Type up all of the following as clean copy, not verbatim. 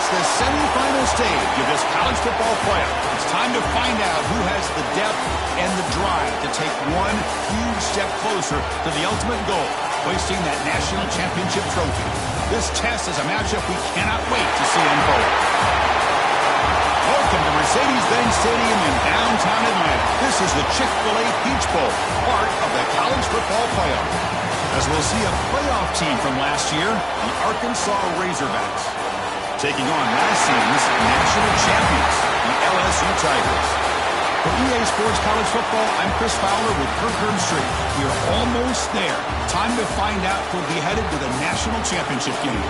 It's the semifinal stage of this college football playoff. It's time to find out who has the depth and the drive to take one huge step closer to the ultimate goal, hoisting that national championship trophy. This test is a matchup we cannot wait to see unfold. Welcome to Mercedes-Benz Stadium in downtown Atlanta. This is the Chick-fil-A Peach Bowl, part of the college football playoff. As we'll see a playoff team from last year, the Arkansas Razorbacks, taking on last season's national champions, the LSU Tigers. For EA Sports College Football, I'm Chris Fowler with Kirk Herbstreit. We are almost there. Time to find out who'll be headed to the national championship game.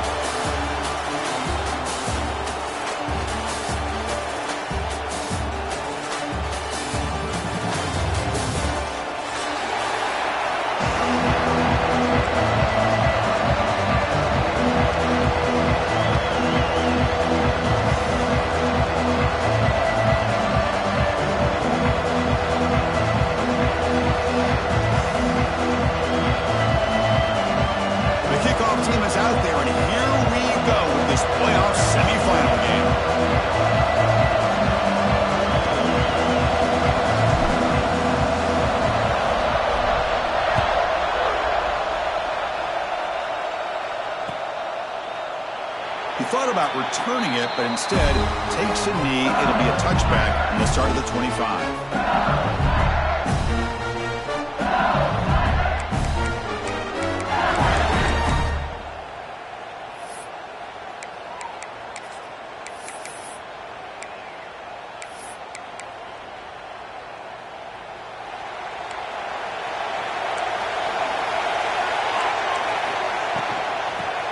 Returning it, but instead takes a knee. It'll be a touchback on the start of the 25.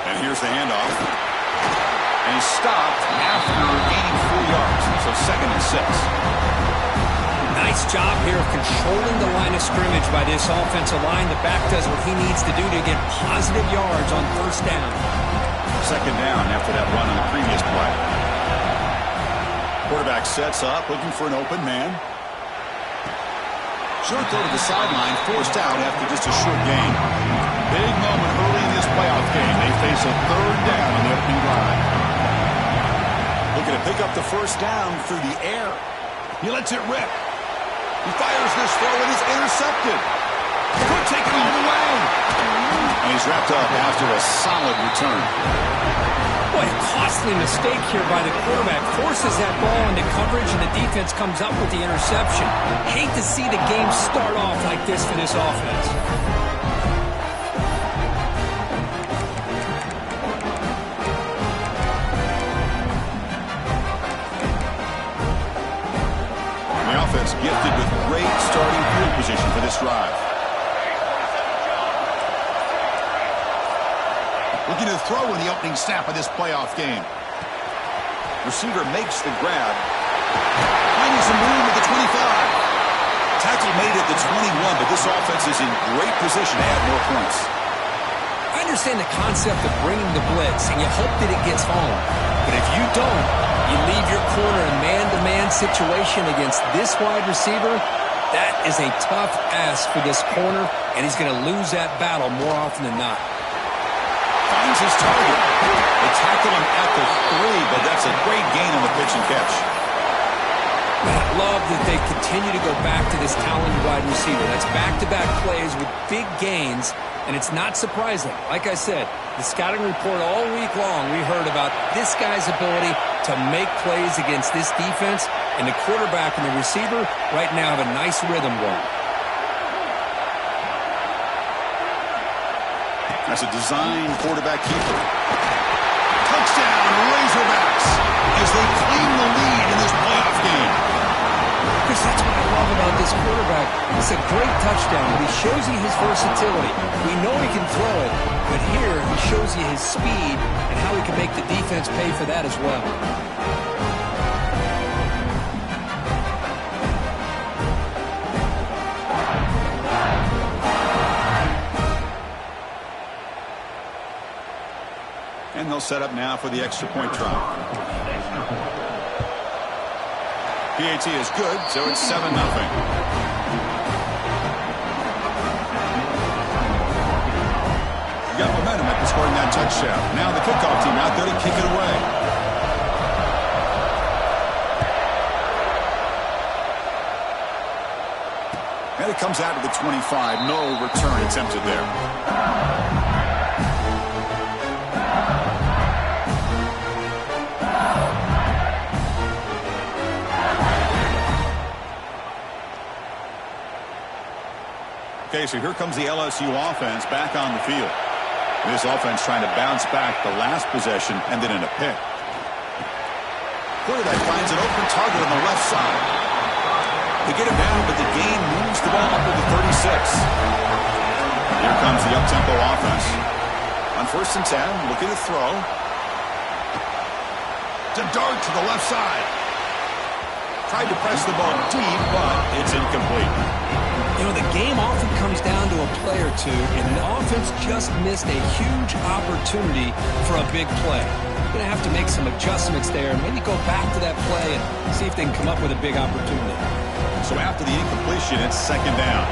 And here's the handoff. And he's stopped after gaining 4 yards, so 2nd and 6. Nice job here of controlling the line of scrimmage by this offensive line. The back does what he needs to do to get positive yards on 1st down. 2nd down after that run on the previous play. Quarterback sets up, looking for an open man. Short throw to the sideline, forced out after just a short gain. Big moment early in this playoff game. They face a 3rd down on the opening drive. Looking to pick up the 1st down through the air. He lets it rip. He fires this throw and it's intercepted. Could take it all the way. And he's wrapped up after a solid return. What a costly mistake here by the quarterback. Forces that ball into coverage and the defense comes up with the interception. Hate to see the game start off like this for this offense. Gifted with great starting field position for this drive. Looking to throw in the opening snap of this playoff game. Receiver makes the grab. Finding some room at the 25. Tackle made at the 21, but this offense is in great position to add more points. I understand the concept of bringing the blitz, and you hope that it gets home. But if you don't, you leave your corner in man-to-man situation against this wide receiver. That is a tough ask for this corner, and he's going to lose that battle more often than not. Finds his target. They tackle him at the 3, but that's a great gain on the pitch and catch. I love that they continue to go back to this talented wide receiver. That's back-to-back plays with big gains, and it's not surprising. Like I said, the scouting report all week long, we heard about this guy's ability to make plays against this defense, and the quarterback and the receiver right now have a nice rhythm going. That's a design quarterback keeper. Touchdown, Razorbacks, as they claim the lead in this playoff game. Because that's what I love about this quarterback. It's a great touchdown, but he shows you his versatility. We know he can throw it, but here he shows you his speed and how he can make the defense pay for that as well. And they'll set up now for the extra point try. PAT is good, so it's 7-0. Got momentum after scoring that touchdown. Now the kickoff team out there to kick it away. And it comes out to the 25. No return attempted there. Okay, so here comes the LSU offense back on the field. This offense trying to bounce back the last possession, ended in a pick. Quarterback finds an open target on the left side. They get him down, but the gain moves the ball up to the 36. Here comes the up-tempo offense. On 1st and 10, looking to throw. To dart to the left side. Tried to press the ball deep, but it's incomplete. You know, the game often comes down to a play or two, and the offense just missed a huge opportunity for a big play. Going to have to make some adjustments there, and maybe go back to that play and see if they can come up with a big opportunity. So after the incompletion, it's 2nd down.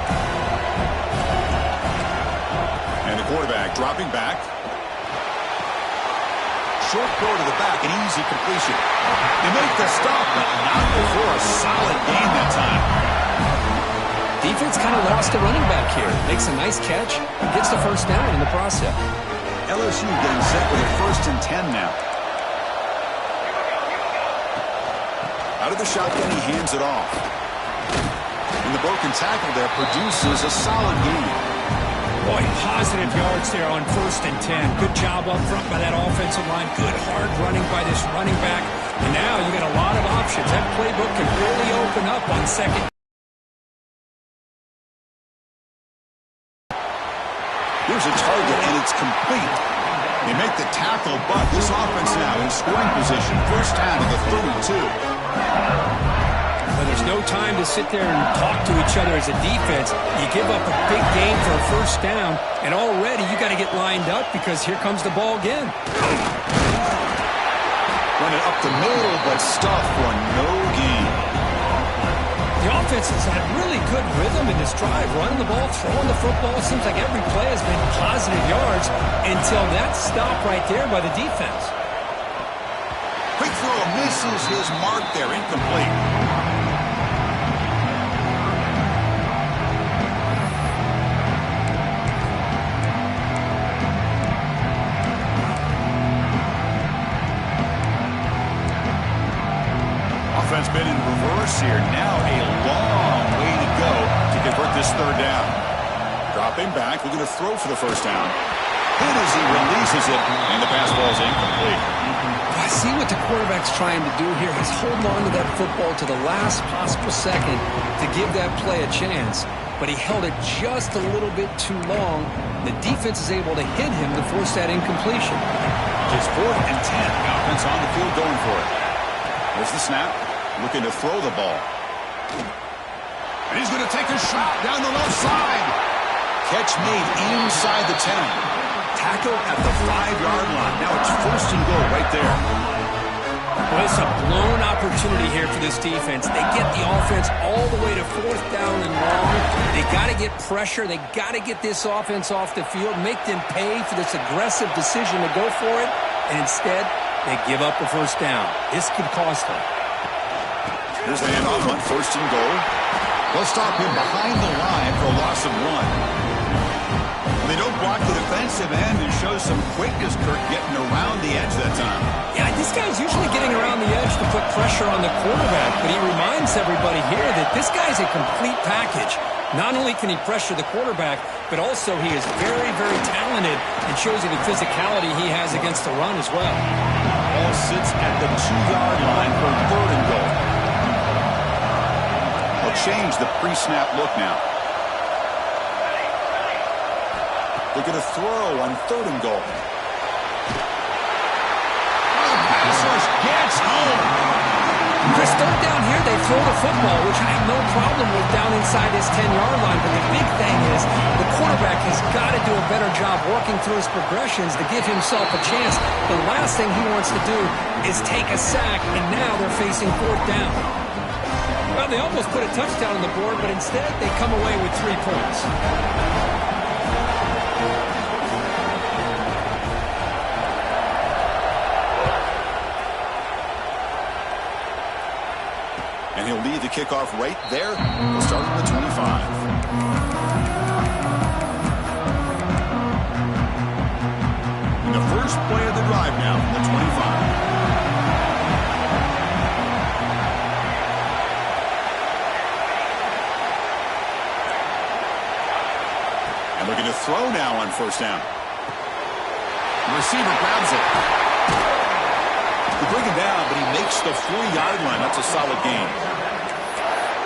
And the quarterback dropping back. Short throw to the back, an easy completion. They make the stop, but not before a solid gain that time. Defense kind of lost the running back here. Makes a nice catch and gets the 1st down in the process. LSU getting set with a 1st and 10 now. Out of the shotgun, he hands it off. And the broken tackle there produces a solid gain. Boy, positive yards there on 1st and 10. Good job up front by that offensive line. Good hard running by this running back. And now you got a lot of options. That playbook can really open up on 2nd. Here's a target, and it's complete. They make the tackle, but this offense now in scoring position. 1st down to the 32. Well, there's no time to sit there and talk to each other as a defense. You give up a big gain for a 1st down, and already you got to get lined up because here comes the ball again. Running up the middle, but stuffed for no gain. The offense has had really good rhythm in this drive, running the ball, throwing the football. It seems like every play has been positive yards until that stop right there by the defense. Quick throw misses his mark there, incomplete. Offense been in reverse here. Now a long way to go to convert this 3rd down. Dropping back, looking to throw for the 1st down. Hit as he releases it, and the pass ball is incomplete. I see what the quarterback's trying to do here. He's holding on to that football to the last possible second to give that play a chance, but he held it just a little bit too long. The defense is able to hit him to force that incompletion. Just 4th and 10. The offense on the field going for it. There's the snap. Looking to throw the ball. And he's going to take a shot down the left side. Catch made inside the 10. Tackle at the 5-yard line. Now it's 1st and goal right there. Well, it's a blown opportunity here for this defense. They get the offense all the way to 4th down and long. They got to get pressure. They got to get this offense off the field, make them pay for this aggressive decision to go for it. And instead, they give up the 1st down. This could cost them. Here's the handoff on 1st and goal. They'll stop him behind the line for a loss of 1. They don't block the defensive end and show some quickness, Kirk, getting around the edge that time. Yeah, this guy's usually getting around the edge to put pressure on the quarterback, but he reminds everybody here that this guy's a complete package. Not only can he pressure the quarterback, but also he is very, very talented and shows you the physicality he has against the run as well. Ball sits at the 2-yard line for 3rd and goal. They'll change the pre-snap look now. Looking to throw on 3rd and goal. The passer gets home. Chris, third down here, they throw the football, which I have no problem with down inside his 10-yard line. But the big thing is the quarterback has got to do a better job working through his progressions to give himself a chance. The last thing he wants to do is take a sack, and now they're facing 4th down. Well, they almost put a touchdown on the board, but instead they come away with 3 points. And he'll lead the kickoff right there. He'll start on the 25. And the first play of the drive now from the 25. And looking to throw now on first down. The receiver grabs it. They bring him down, but he makes the 40-yard line. That's a solid gain.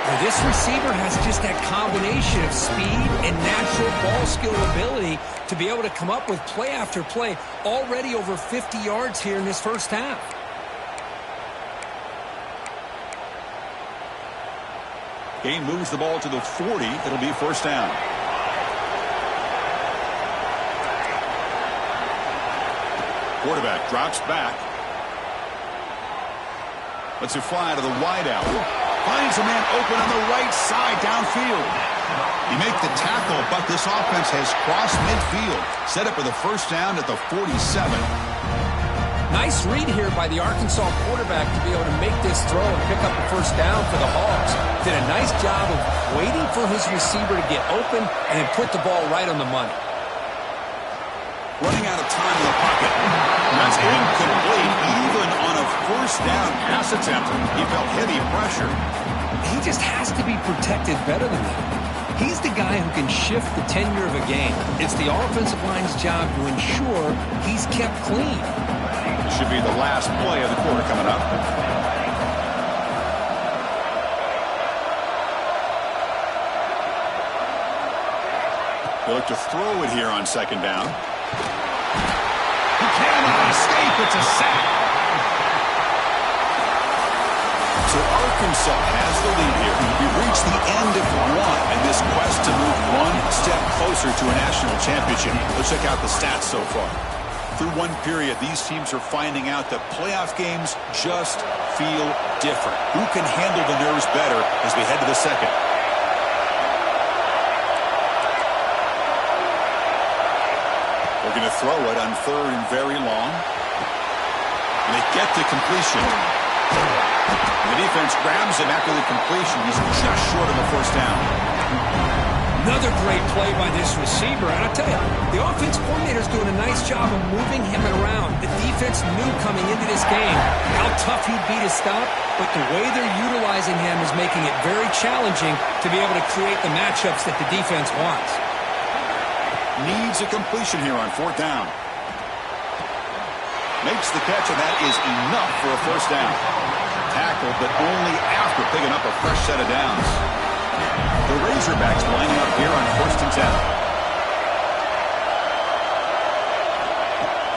Now, this receiver has just that combination of speed and natural ball skill ability to be able to come up with play after play. Already over 50 yards here in this first half. Gain moves the ball to the 40. It'll be first down. Quarterback drops back. Lets it fly to the wideout. Finds a man open on the right side downfield. He makes the tackle, but this offense has crossed midfield. Set up with a first down at the 47. Nice read here by the Arkansas quarterback to be able to make this throw and pick up a first down for the Hogs. Did a nice job of waiting for his receiver to get open and then put the ball right on the money. Running out of time in the pocket. That's incomplete. Even on a first down pass attempt, he felt heavy pressure. He just has to be protected better than that. He's the guy who can shift the tenure of a game. It's the offensive line's job to ensure he's kept clean. This should be the last play of the quarter coming up. They look to throw it here on second down. He cannot escape. It's a sack. So Arkansas has the lead here. We've reached the end of one in this quest to move one step closer to a national championship. Let's check out the stats so far. Through one period, these teams are finding out that playoff games just feel different. Who can handle the nerves better as we head to the second? They're going to throw it on third and very long. And they get the completion. The defense grabs him after the completion. He's just short of the first down. Another great play by this receiver. And I'll tell you, the offense coordinator's doing a nice job of moving him around. The defense knew coming into this game how tough he'd be to stop, but the way they're utilizing him is making it very challenging to be able to create the matchups that the defense wants. Needs a completion here on fourth down. Makes the catch, and that is enough for a first down. Tackled, but only after picking up a fresh set of downs. The Razorbacks lining up here on first and 10.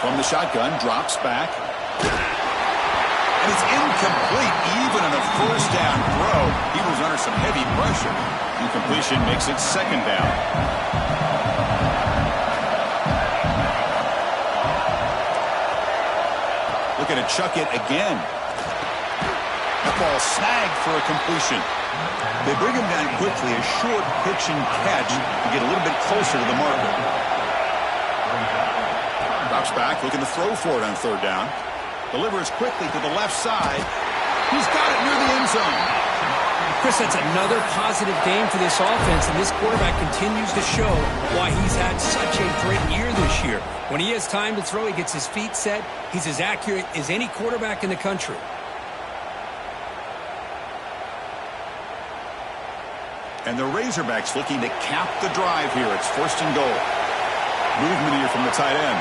From the shotgun, drops back. And it's incomplete, even on a first down throw. He was under some heavy pressure. Incompletion makes it second down. Looking to chuck it again. That ball snagged for a completion. They bring him down quickly, a short pitch and catch to get a little bit closer to the marker. Drops back, looking to throw for it on third down. Delivers quickly to the left side. He's got it near the end zone. Chris, that's another positive game for this offense, and this quarterback continues to show why he's had such a great year this year. When he has time to throw, he gets his feet set. He's as accurate as any quarterback in the country. And the Razorbacks looking to cap the drive here. It's first and goal. Movement here from the tight end.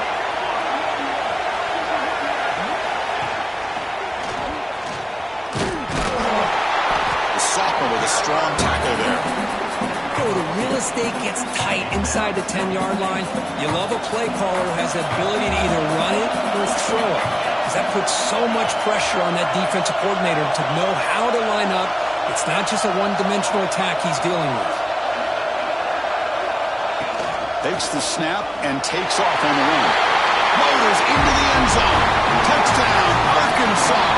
The sophomore with a strong tackle there. Oh, the real estate gets tight inside the 10-yard line. You love a play caller who has the ability to either run it or throw it, because that puts so much pressure on that defensive coordinator to know how to line up. It's not just a one-dimensional attack he's dealing with. Takes the snap and takes off on the run. Motors into the end zone. Touchdown, Arkansas.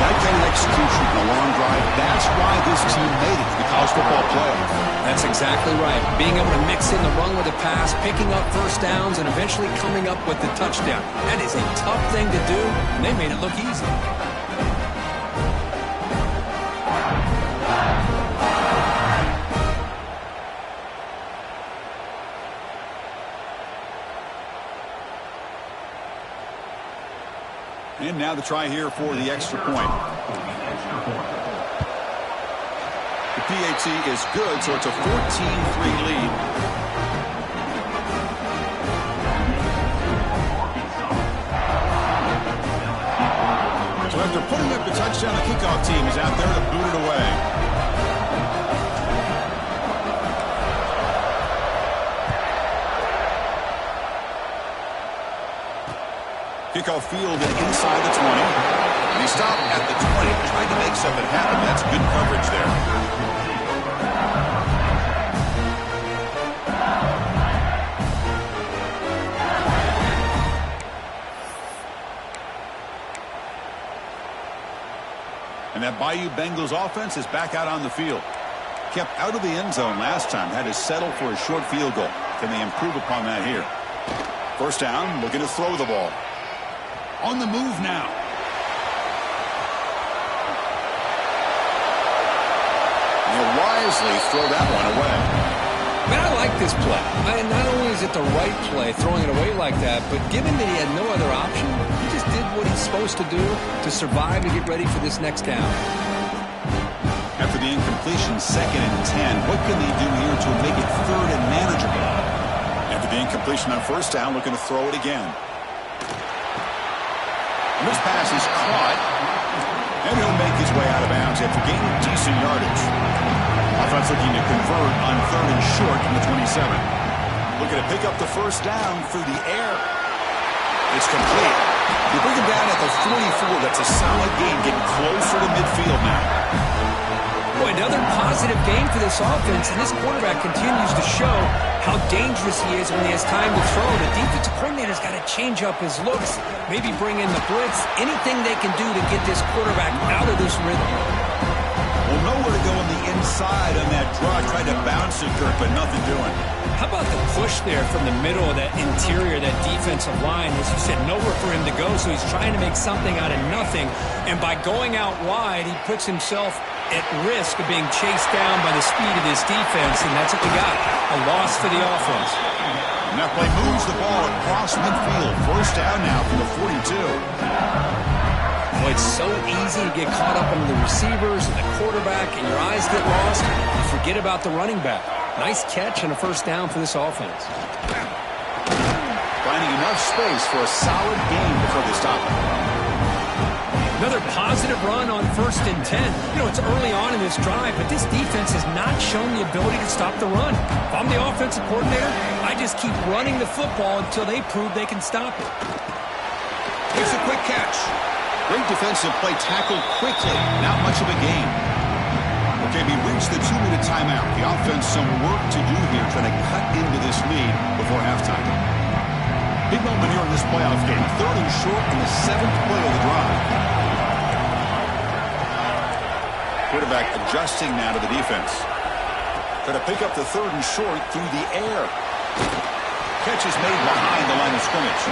That kind of execution in a long drive, that's why this team made it to the college football playoff. That's exactly right. Being able to mix in the run with the pass, picking up first downs, and eventually coming up with the touchdown. That is a tough thing to do, and they made it look easy. And now the try here for the extra point. The PAT is good, so it's a 14-3 lead. So after putting up the touchdown, the kickoff team is out there to boot it away. Kickoff fielded inside the 20. And he stopped at the 20, trying to make something happen. That's good coverage there. And that Bayou Bengals offense is back out on the field. Kept out of the end zone last time. Had to settle for a short field goal. Can they improve upon that here? First down, looking to throw the ball. On the move now. He'll wisely throw that one away. Man, I like this play. Not only is it the right play, throwing it away like that, but given that he had no other option, he just did what he's supposed to do to survive and get ready for this next down. After the incompletion, 2nd and 10, what can they do here to make it 3rd and manageable? After the incompletion on first down, looking to throw it again. And this pass is caught, and he'll make his way out of bounds after gaining decent yardage. Offense looking to convert on 3rd and short from the 27. Looking to pick up the first down through the air. It's complete. You bring him down at the 44. That's a solid gain, getting closer to midfield now. Boy, another positive game for this offense, and this quarterback continues to show how dangerous he is when he has time to throw. The defensive coordinator's got to change up his looks, maybe bring in the blitz, anything they can do to get this quarterback out of this rhythm. Well, nowhere to go on the inside on that draw. Tried to bounce it, Kirk, but nothing doing. How about the push there from the middle of that interior, that defensive line? As you said, nowhere for him to go, so he's trying to make something out of nothing. And by going out wide, he puts himself at risk of being chased down by the speed of this defense, and that's what we got, a loss for the offense. And that play moves the ball across midfield. First down now from the 42. Well, it's so easy to get caught up under the receivers and the quarterback, and your eyes get lost. You forget about the running back. Nice catch and a first down for this offense. Finding enough space for a solid gain before they stop it. Another positive run on 1st and 10. You know, it's early on in this drive, but this defense has not shown the ability to stop the run. If I'm the offensive coordinator, I just keep running the football until they prove they can stop it. Here's a quick catch. Great defensive play, tackled quickly. Not much of a gain. Okay, we reached the 2-minute timeout. The offense some work to do here, trying to cut into this lead before halftime. Big moment here in this playoff game. 3rd and short in the 7th play of the drive. Quarterback adjusting now to the defense. Going to pick up the 3rd and short through the air. Catch is made behind the line of scrimmage.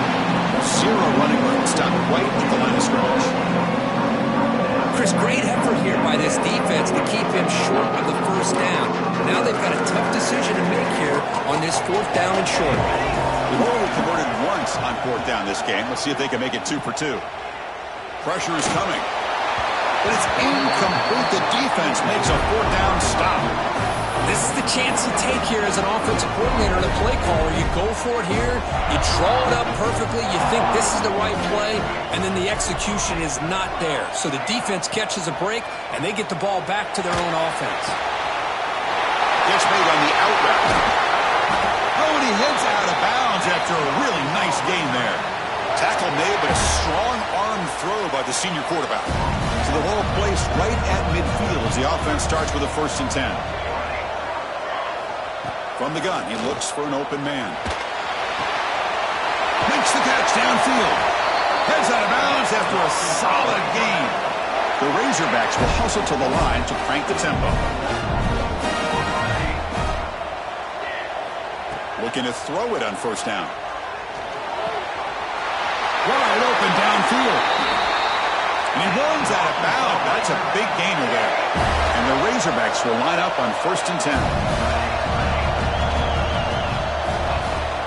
Zero running room, stopped right at the line of scrimmage. Chris, great effort here by this defense to keep him short of the first down. Now they've got a tough decision to make here on this 4th down and short. They've only converted once on 4th down this game. Let's see if they can make it 2 for 2. Pressure is coming. But it's incomplete. The defense makes a 4th down stop. This is the chance you take here as an offensive coordinator and a play caller. You go for it here, you draw it up perfectly, you think this is the right play, and then the execution is not there. So the defense catches a break, and they get the ball back to their own offense. Catch made on the out route. Oh, and he heads out of bounds after a really nice gain there. Tackle made, but a strong arm throw by the senior quarterback. So the ball placed right at midfield as the offense starts with a 1st and 10. From the gun, he looks for an open man. Makes the catch downfield. Heads out of bounds after a solid gain. The Razorbacks will hustle to the line to crank the tempo. Looking to throw it on 1st down. Wide open downfield. And he runs out of bounds. That's a big gainer there. And the Razorbacks will line up on 1st and 10.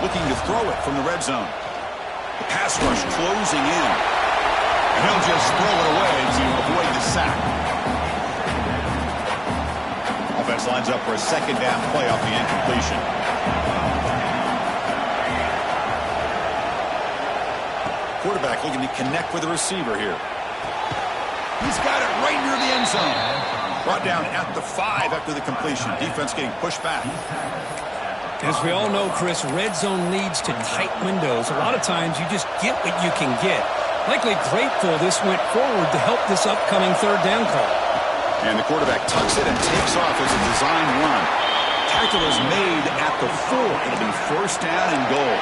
Looking to throw it from the red zone. The pass rush closing in. And he'll just throw it away to avoid the sack. Offense lines up for a second down play off the incompletion. Quarterback looking to connect with the receiver here. He's got it right near the end zone. Brought down at the 5 after the completion. Defense getting pushed back. As we all know, Chris, red zone leads to tight windows. A lot of times you just get what you can get. Likely grateful this went forward to help this upcoming third down call. And the quarterback tucks it and takes off as a design run. Tackle is made at the 4. It'll be first down and goal.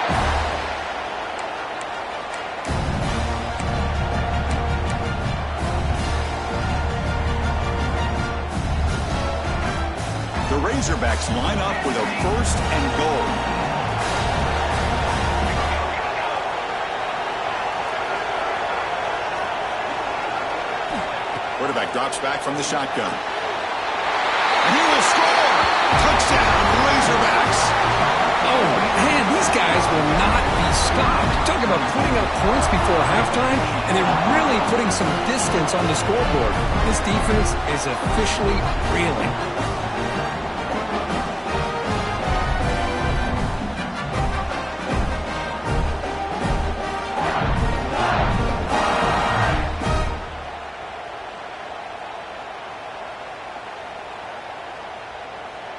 The Razorbacks line up with a first and goal. Quarterback drops back from the shotgun. And he will score! Touchdown, Razorbacks! Oh, man, these guys will not be stopped. Talk about putting up points before halftime, and they're really putting some distance on the scoreboard. This defense is officially reeling.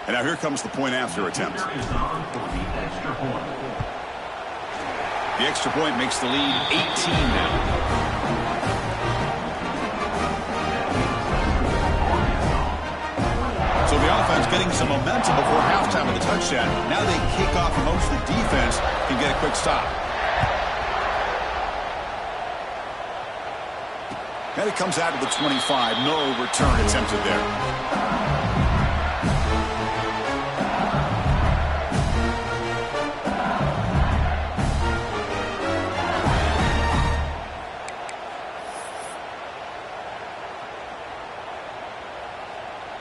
And now here comes the point-after attempt. The extra point makes the lead 18 now. So the offense getting some momentum before halftime with the touchdown. Now they kick off and most of the defense can get a quick stop. And it comes out to the 25. No return attempted there.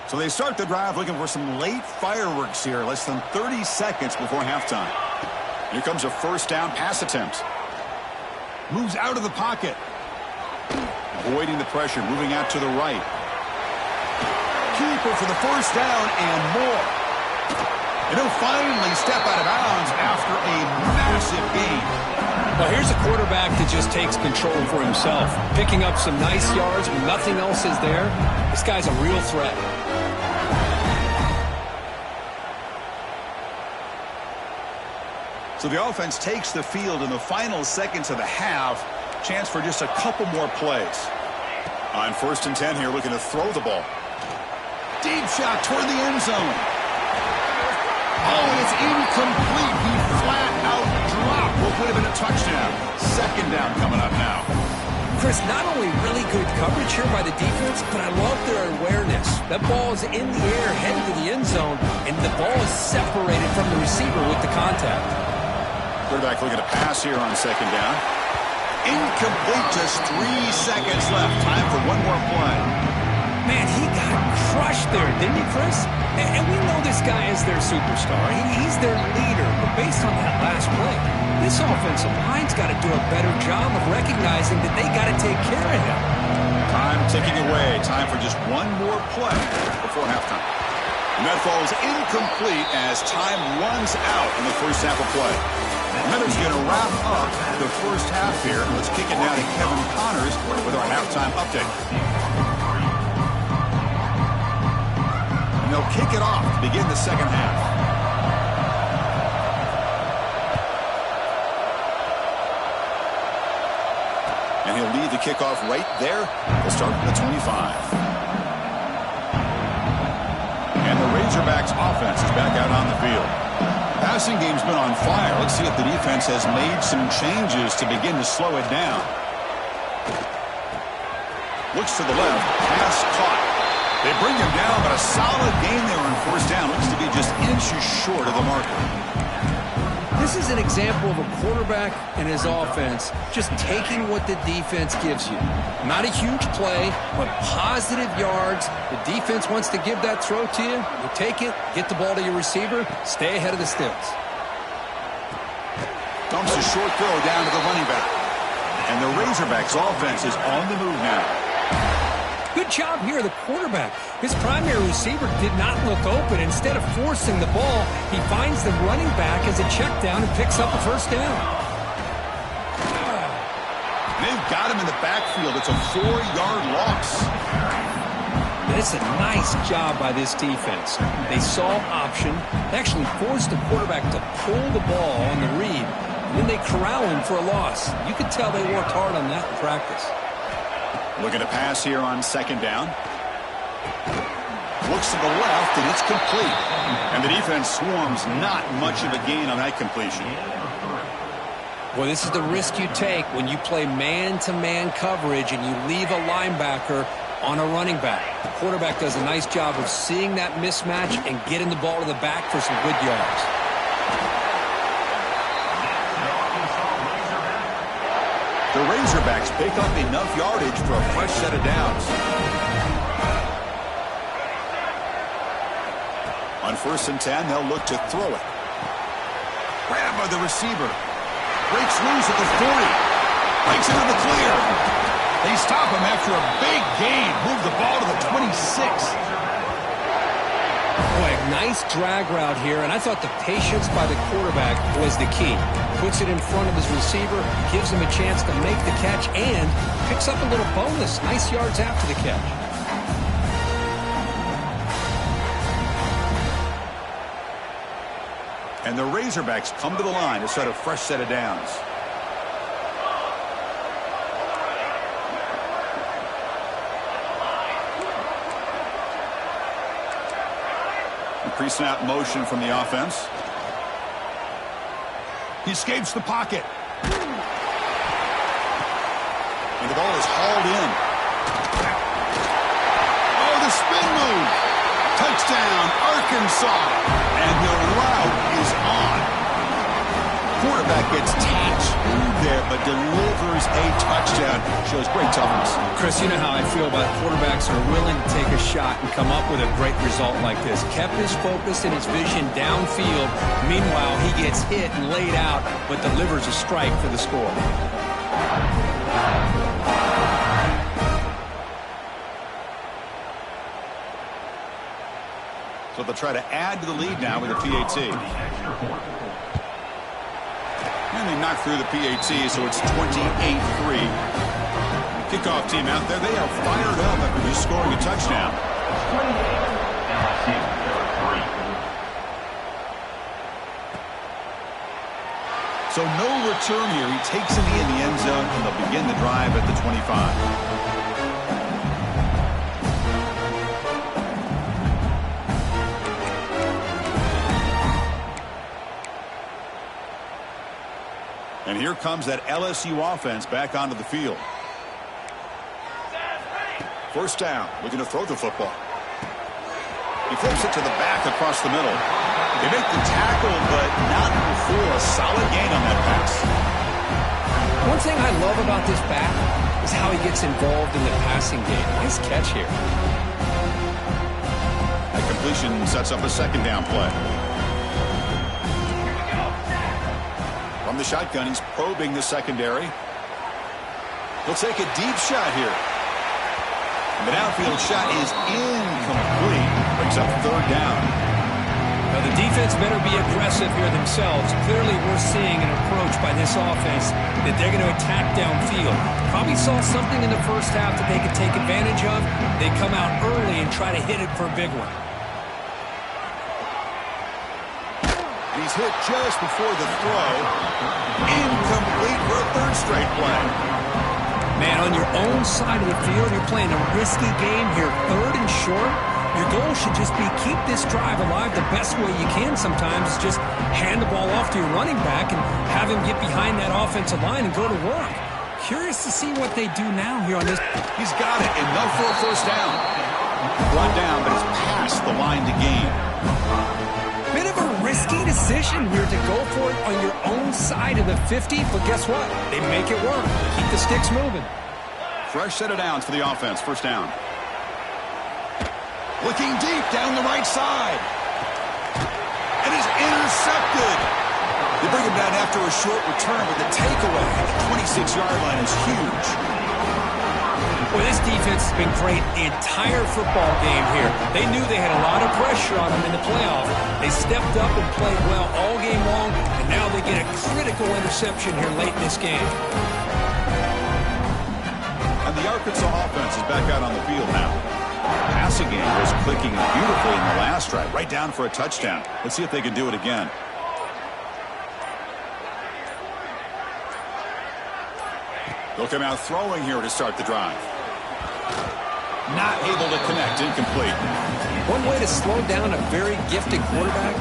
So they start the drive looking for some late fireworks here, less than 30 seconds before halftime. Here comes a first down pass attempt. Moves out of the pocket. Avoiding the pressure, moving out to the right. Keeper for the first down and more. And he'll finally step out of bounds after a massive gain. Well, here's a quarterback that just takes control for himself. Picking up some nice yards when nothing else is there. This guy's a real threat. So the offense takes the field in the final seconds of the half. Chance for just a couple more plays. On first and 10 here, looking to throw the ball. Deep shot toward the end zone. Oh, it's incomplete. He flat out dropped what would have been a touchdown. Second down coming up now. Chris, not only really good coverage here by the defense, but I love their awareness. That ball is in the air, headed to the end zone, and the ball is separated from the receiver with the contact. Quarterback looking to pass here on second down. Incomplete, just 3 seconds left. Time for one more play. Man, he got crushed there, didn't he, Chris? And we know this guy is their superstar. He's their leader. But based on that last play, this offensive line's got to do a better job of recognizing that they got to take care of him. Time ticking away. Time for just one more play before halftime. And that falls incomplete as time runs out in the first half of play. Heather's going to wrap up the first half here. Let's kick it down to Kevin Connors with our halftime update. And they'll kick it off to begin the second half. And he'll lead the kickoff right there. We'll start from the 25. And the Razorbacks offense is back out on the field. Passing game's been on fire. Let's see if the defense has made some changes to begin to slow it down. Looks to the left. Pass caught. They bring him down, but a solid gain there on first down. Looks to be just inches short of the marker. This is an example of a quarterback and his offense just taking what the defense gives you. Not a huge play, but positive yards. The defense wants to give that throw to you. You take it, get the ball to your receiver, stay ahead of the sticks. Dumps a short throw down to the running back. And the Razorbacks offense is on the move now. Good job here, the quarterback. His primary receiver did not look open. Instead of forcing the ball, he finds the running back as a check down and picks up a first down. They've got him in the backfield. It's a 4-yard loss. It's a nice job by this defense. They saw option. They actually forced the quarterback to pull the ball on the read. And then they corral him for a loss. You could tell they worked hard on that in practice. Looking to pass here on second down. Looks to the left, and it's complete. And the defense swarms not much of a gain on that completion. Well, this is the risk you take when you play man-to-man coverage and you leave a linebacker on a running back. The quarterback does a nice job of seeing that mismatch and getting the ball to the back for some good yards. The Razorbacks pick up enough yardage for a fresh set of downs. On 1st and 10, they'll look to throw it. Grab by the receiver. Breaks loose at the 40. Breaks into the clear. They stop him after a big gain. Move the ball to the 26. Boy, nice drag route here, and I thought the patience by the quarterback was the key. Puts it in front of his receiver, gives him a chance to make the catch, and picks up a little bonus. Nice yards after the catch. And the Razorbacks come to the line to set a fresh set of downs. Pre-snap motion from the offense. He escapes the pocket. And the ball is hauled in. Oh, the spin move. Touchdown, Arkansas. And the route is on. Quarterback gets tapped there, but delivers a touchdown. Shows great toughness. Chris, you know how I feel about quarterbacks who are willing to take a shot and come up with a great result like this. Kept his focus and his vision downfield. Meanwhile, he gets hit and laid out, but delivers a strike for the score. So they'll try to add to the lead now with a PAT. And they knock through the PAT, so it's 28-3. Kickoff team out there, they are fired up after just scoring a touchdown. So no return here. He takes it in the end zone, and they'll begin the drive at the 25. And here comes that LSU offense back onto the field. First down, looking to throw the football. He flips it to the back across the middle. They make the tackle, but not before a solid gain on that pass. One thing I love about this back is how he gets involved in the passing game. Nice catch here. That completion sets up a second down play. From the shotgun, he's probing the secondary. He'll take a deep shot here. And the downfield shot is incomplete. Brings up third down. Now the defense better be aggressive here themselves. Clearly we're seeing an approach by this offense that they're going to attack downfield. Probably saw something in the first half that they could take advantage of. They come out early and try to hit it for a big one. He's hit just before the throw. Incomplete for a third straight play. Man, on your own side of the field, you're playing a risky game here. Third and short. Your goal should just be keep this drive alive the best way you can sometimes. Is just hand the ball off to your running back and have him get behind that offensive line and go to work. Curious to see what they do now here on this. He's got it. Enough for a first down. Brought down, but it's past the line to gain. Bit of a risky decision here to go for it on your own side of the 50, but guess what? They make it work. Keep the sticks moving. Fresh set of downs for the offense. First down. Looking deep down the right side. It is intercepted. They bring him down after a short return, but the takeaway at the 26-yard line is huge. Well, this defense has been great the entire football game here. They knew they had a lot of pressure on them in the playoff. They stepped up and played well all game long, and now they get a critical interception here late in this game. And the Arkansas offense is back out on the field now. Passing game was clicking beautifully in the last drive, right down for a touchdown. Let's see if they can do it again. They'll come out throwing here to start the drive. Not able to connect, incomplete. One way to slow down a very gifted quarterback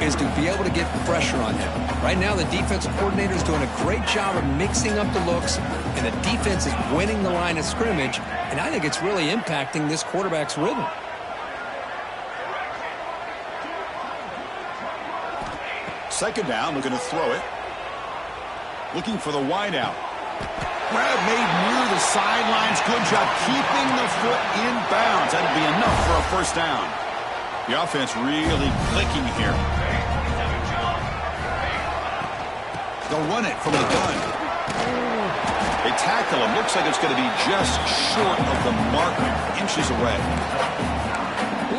is to be able to get pressure on him. Right now, the defensive coordinator is doing a great job of mixing up the looks, and the defense is winning the line of scrimmage, and I think it's really impacting this quarterback's rhythm. Second down, looking to throw it. Looking for the wide out. Grab made near the sidelines. Good job keeping the foot in bounds. That'd be enough for a first down. The offense really clicking here. They'll run it from the gun. They tackle him. Looks like it's going to be just short of the marker, inches away.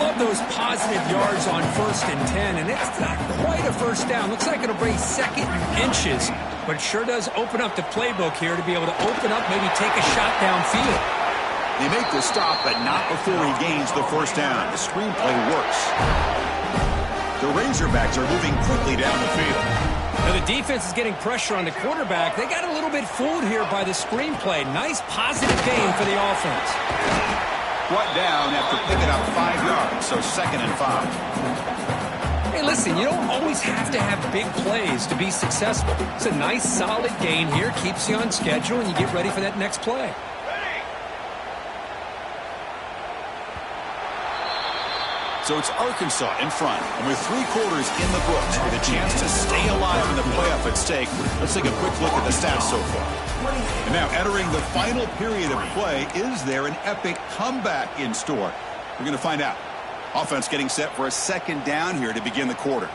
Love those positive yards on 1st and 10, and it's not quite a first down. Looks like it'll bring second inches, but it sure does open up the playbook here to be able to open up, maybe take a shot downfield. They make the stop, but not before he gains the first down. The screenplay works. The Razorbacks are moving quickly down the field. Now the defense is getting pressure on the quarterback. They got a little bit fooled here by the screenplay. Nice positive gain for the offense. Brought down after picking up 5 yards, so 2nd and 5. Hey, listen, you don't always have to have big plays to be successful. It's a nice, solid gain here. Keeps you on schedule, and you get ready for that next play. So it's Arkansas in front, and with 3 quarters in the books, with a chance to stay alive in the playoff at stake. Let's take a quick look at the stats so far. And now entering the final period of play, is there an epic comeback in store? We're going to find out. Offense getting set for a second down here to begin the quarter.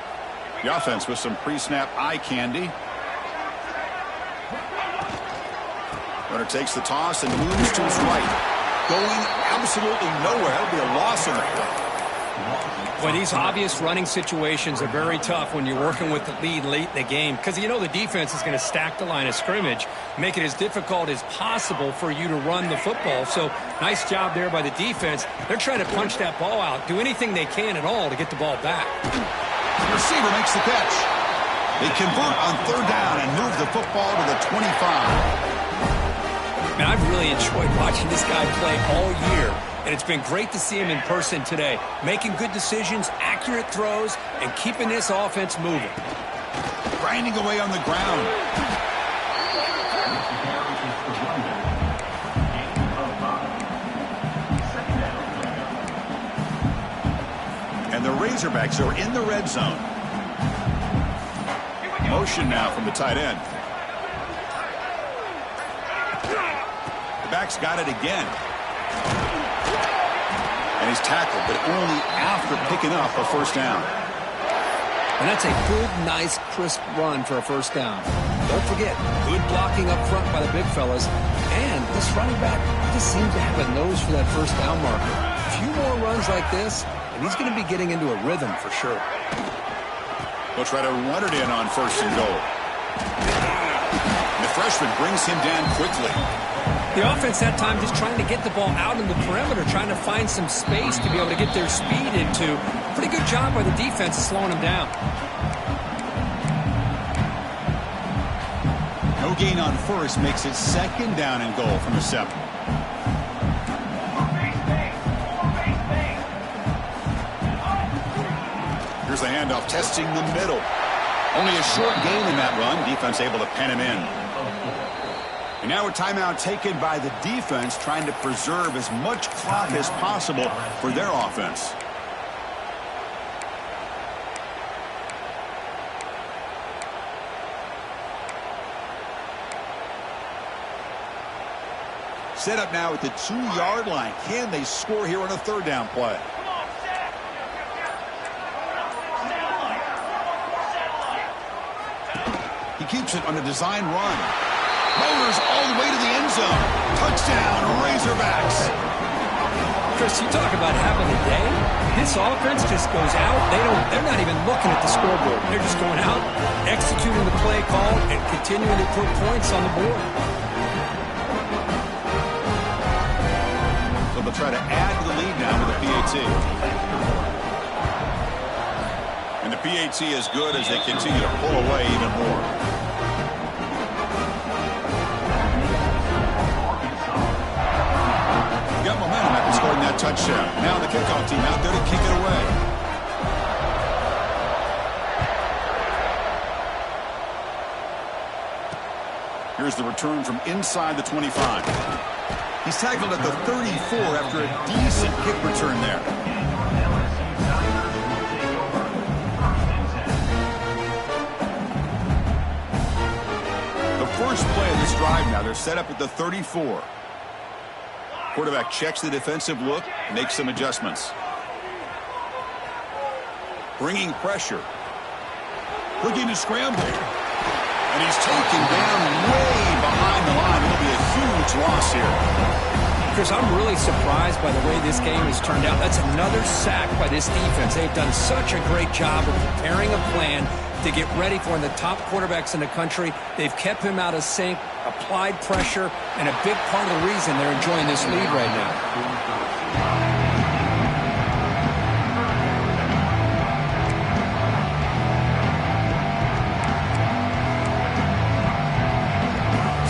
The offense with some pre-snap eye candy. Runner takes the toss and moves to his right. Going absolutely nowhere. That'll be a loss on the play. Well, these obvious running situations are very tough when you're working with the lead late in the game because you know the defense is going to stack the line of scrimmage, make it as difficult as possible for you to run the football. So nice job there by the defense. They're trying to punch that ball out, do anything they can at all to get the ball back. The receiver makes the catch. They convert on 3rd down and move the football to the 25. Man, I've really enjoyed watching this guy play all year. And it's been great to see him in person today. Making good decisions, accurate throws, and keeping this offense moving. Grinding away on the ground. And the Razorbacks are in the red zone. Motion now from the tight end. The back's got it again. And he's tackled, but only after picking up a first down. And that's a good, nice, crisp run for a first down. Don't forget, good blocking up front by the big fellas. And this running back just seems to have a nose for that first down marker. A few more runs like this, and he's going to be getting into a rhythm for sure. They'll try to run it in on 1st and goal. And the freshman brings him down quickly. The offense that time just trying to get the ball out in the perimeter, trying to find some space to be able to get their speed into. Pretty good job by the defense of slowing them down. No gain on 1st makes it 2nd down and goal from the 7. Here's the handoff, testing the middle. Only a short gain in that run. Defense able to pen him in. And now a timeout taken by the defense, trying to preserve as much clock as possible for their offense. Set up now at the 2-yard line. Can they score here on a 3rd down play? keeps it on a design run. Motors all the way to the end zone. Touchdown, Razorbacks. Chris, you talk about having a day. This offense just goes out. They're not even looking at the scoreboard. They're just going out, executing the play call, and continuing to put points on the board. So they'll try to add to the lead now with the PAT. And the PAT is good as they continue to pull away even more. Got momentum after scoring that touchdown. Now the kickoff team out there to kick it away. Here's the return from inside the 25. He's tackled at the 34 after a decent kick return there. The first play of this drive now, they're set up at the 34. Quarterback checks the defensive look, makes some adjustments. Bringing pressure. Looking to scramble. And he's taken down way behind the line. It'll be a huge loss here. Chris, I'm really surprised by the way this game has turned out. That's another sack by this defense. They've done such a great job of preparing a plan to get ready for one of the top quarterbacks in the country. They've kept him out of sync, applied pressure, and a big part of the reason they're enjoying this lead right now.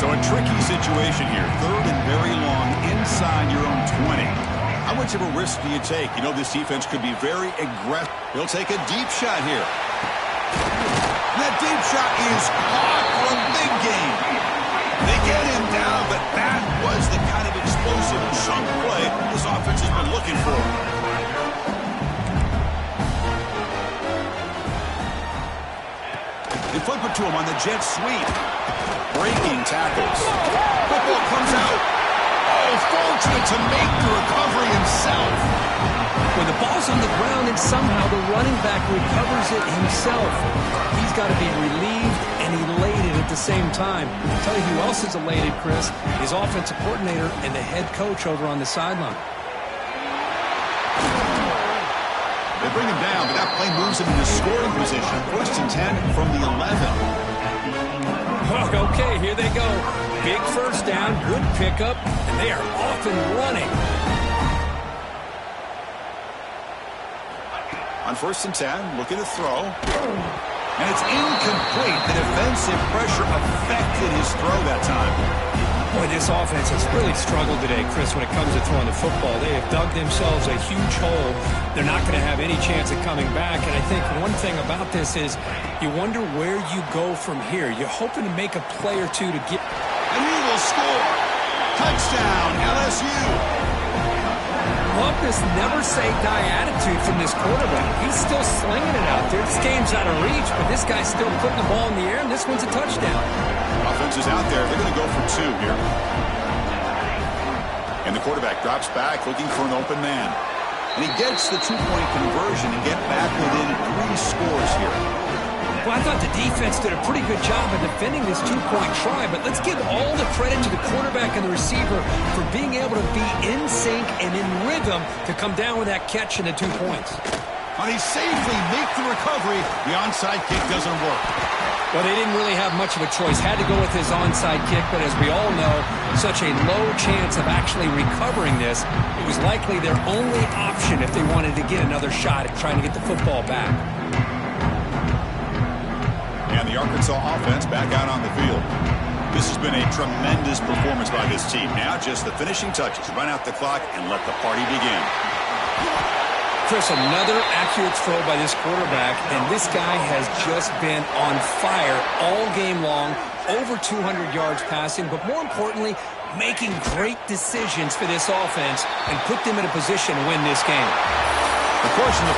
So a tricky situation here. Third and very long inside your own 20. How much of a risk do you take? You know this defense could be very aggressive. He'll take a deep shot here. That deep shot is caught for a big gain. They get him down, but that was the kind of explosive chunk play this offense has been looking for. They flip it to him on the jet sweep. Breaking tackles. Football comes out. Oh, fortunate to make the recovery himself. When the ball's on the ground and somehow the running back recovers it himself, he's got to be relieved and elated at the same time. I'll tell you who else is elated, Chris, his offensive coordinator and the head coach over on the sideline. They bring him down, but that play moves him into scoring position. First and 10 from the 11. Okay, here they go. Big first down, good pickup, and they are off and running. On first and 10, looking to throw. And it's incomplete. The defensive pressure affected his throw that time. Boy, this offense has really struggled today, Chris, when it comes to throwing the football. They have dug themselves a huge hole. They're not going to have any chance of coming back. And I think one thing about this is you wonder where you go from here. You're hoping to make a play or two to get... And he will score. Touchdown, LSU. Love this never-say-die attitude from this quarterback. He's still slinging it out there. This game's out of reach, but this guy's still putting the ball in the air, and this one's a touchdown. Offense is out there. They're going to go for two here. And the quarterback drops back, looking for an open man. And he gets the two-point conversion and get back within 3 scores here. Well, I thought the defense did a pretty good job of defending this two-point try, but let's give all the credit to the quarterback and the receiver for being able to be in sync and in rhythm to come down with that catch and the 2 points. And he safely makes the recovery. The onside kick doesn't work. Well, they didn't really have much of a choice. Had to go with his onside kick, but as we all know, such a low chance of actually recovering this. It was likely their only option if they wanted to get another shot at trying to get the football back. And the Arkansas offense back out on the field. This has been a tremendous performance by this team. Now just the finishing touches. Run out the clock and let the party begin. Chris, another accurate throw by this quarterback, and this guy has just been on fire all game long. Over 200 yards passing, but more importantly, making great decisions for this offense and put them in a position to win this game. Of course, in the